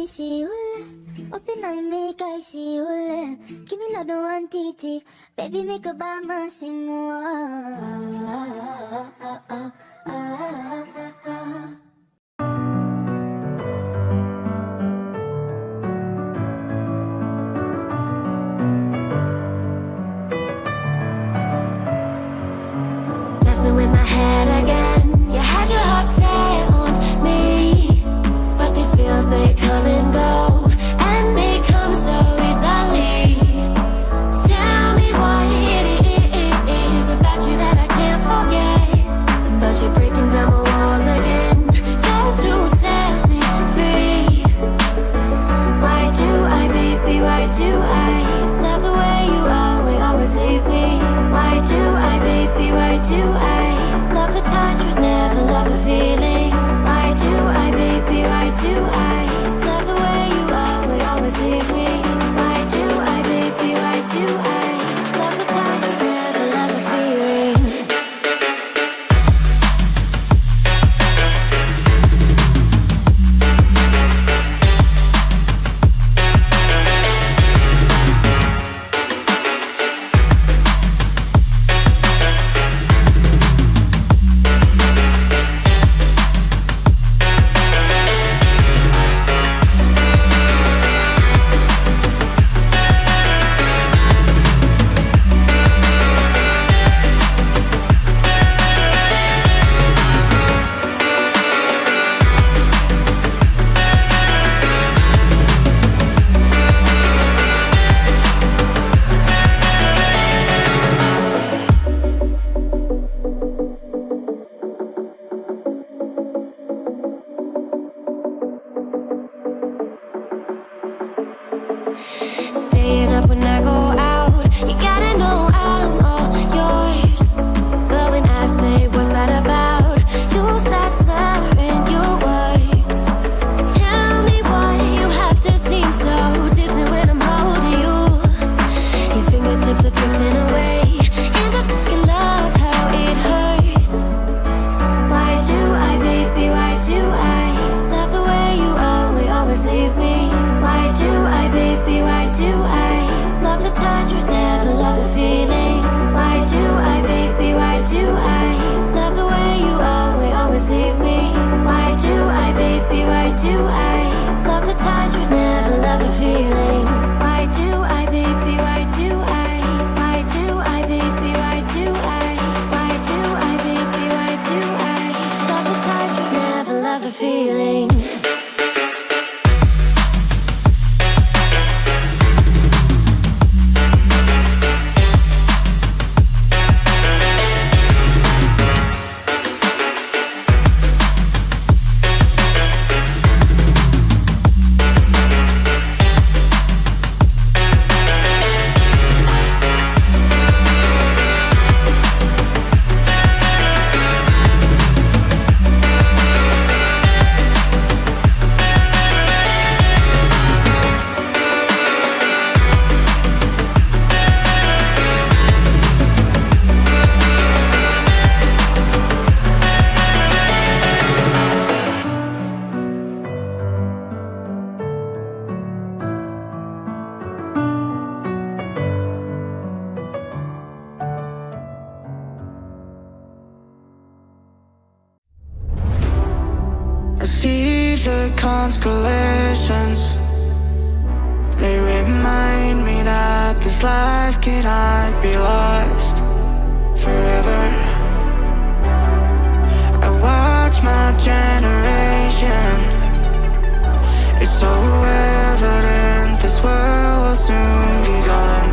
shiule. Open eye make I shiule. Give me love one titi. Baby make a bama sing. Messing with my head again. You had your heart set on me, but these feels they come and go, and they come so easily. Tell me what it is about you that I can't forget, but you're breaking down my walls again just to set me free. Why do I, baby, why do I love the way you always leave me? Why do I, baby, why do I love the touch but never love the feeling? Why do I, baby, why do I love the way you always leave me? Why do I, baby, why do I love the touch but never love the feeling? Staying up when I go out, you gotta know I'm all yours. But when I say what's that about, you start slurring your words. Tell me why you have to seem so distant when I'm holding you. Your fingertips are drifting away, and I fucking love how it hurts. Why do I, baby, why do I love the way you always leave me? Why do I, baby, why do I love the touch but never love the feeling? Why do I, baby, why do I love the way you always leave me? Why do I, baby, why do I love the touch but never love the feeling? Why do I, baby, why do I? Why do I, baby, why do I? Why do I, baby, why do I love the touch but never love the feeling? I see the constellations. They remind me that this life cannot be lost forever. I watch my generation. It's so evident this world will soon be gone.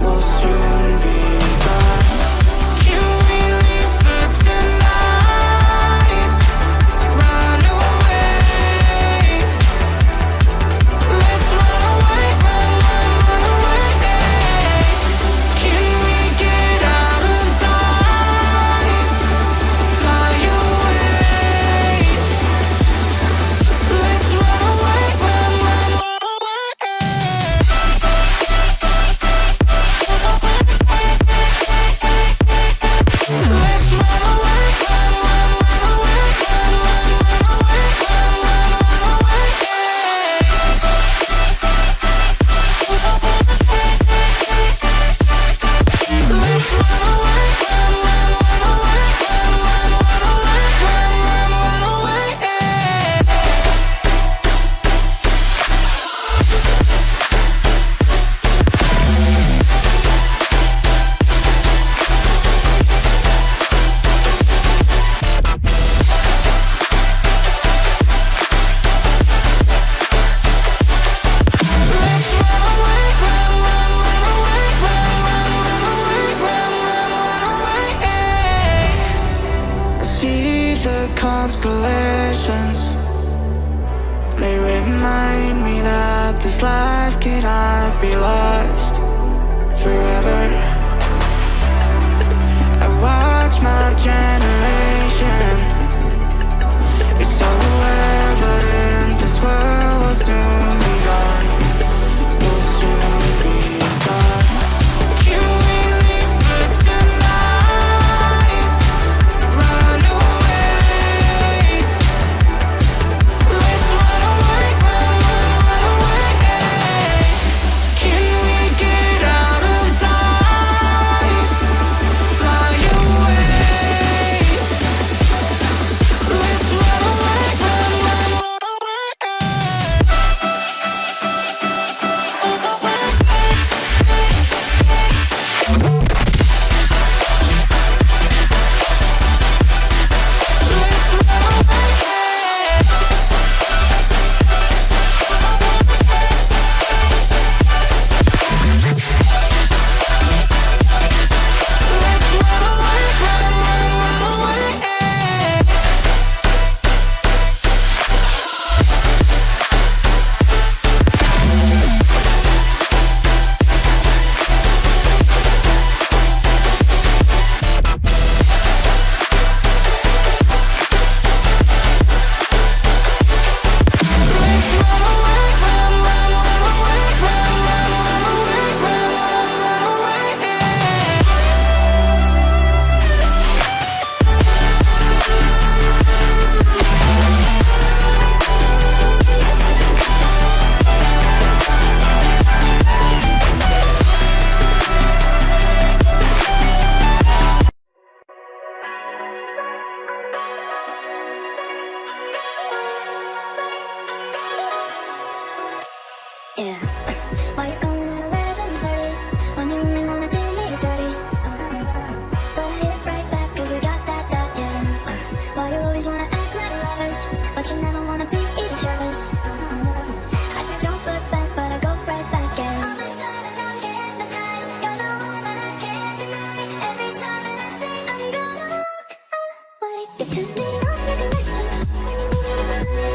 Will soon be gone. Can we leave for tonight? Run away. Let's run away, run away. Can we get out of sight? Fly away. remind me that this life cannot be lost forever. I watch my generation. It's so evident this world will soon be gone. Will soon be gone. Can we leave for tonight? Run away. Let's run away, run away. Can we get out of sight? Fly away. Let's run away, run away. Yeah. Why you calling at 11:30 when you only wanna do me dirty? But I hit right back 'cause you got that, yeah. Why you always wanna act like lovers, but you never wanna be each other's? I said don't look back, but I go right back, yeah. All of a sudden I'm hypnotized. You're the one that I can't deny. Every time that I say I'm gonna walk away, you turn me on like a light switch. When you move your body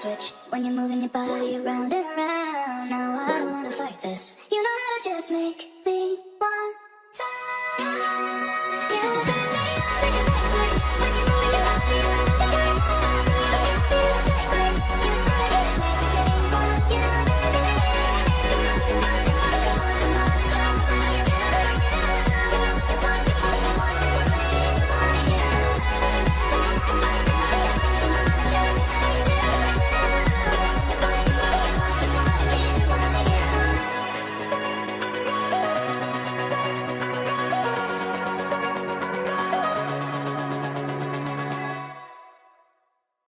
around, when you're moving your body around and around. Now I don't wanna fight this. You know how to just make